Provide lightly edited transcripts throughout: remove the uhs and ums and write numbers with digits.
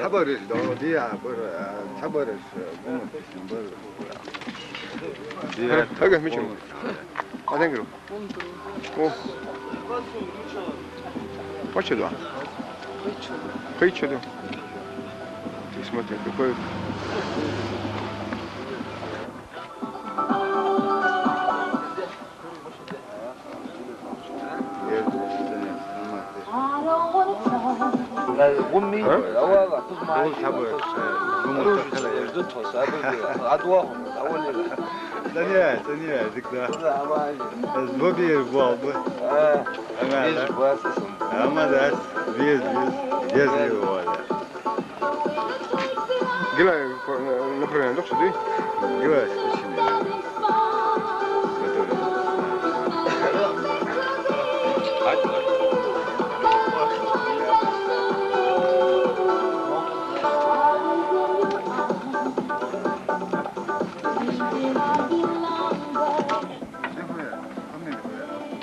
차버릴 어디야 차버릴 Aga, mici nu? Adengru. O. Почему да? Почему да? Ты смотри, какой... Да не, всегда. Сбоби волбы. Ama da biz yazıyor. Gila, направление, док сюда. Gila, şimdi.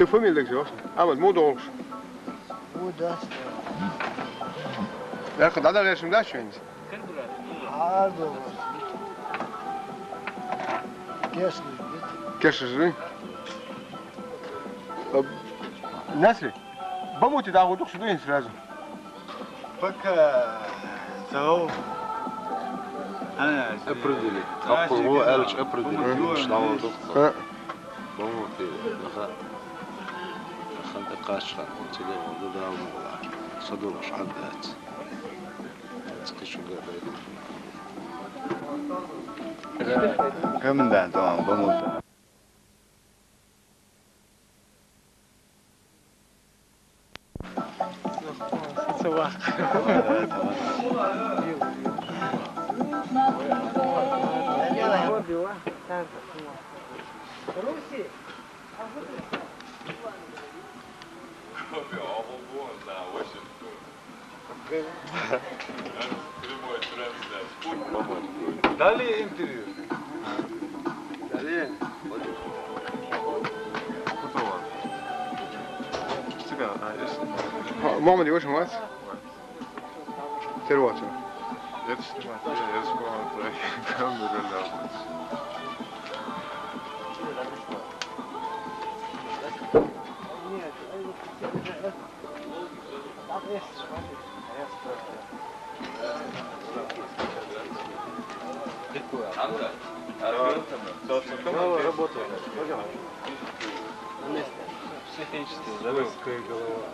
Ты фамилия где? Ahmet Modoğuz. Buda. Ya kadar yaşım da şimdi. Hardo. Kesli. Кеши. Насли. Бамути да вот сюда сразу. Пока зау. определить. Его Элч определить. Что он доктор. Бамути. خلت قاشة وتلي وضدها ومغلا صدور مش عدات تكشو قريب كمان طبعا بموت صباح Далее интервью. Далее. Мама, не очень вас? Терваться. Это снимать, я вспомнил про камеру, да. Работаю. Психически, голова.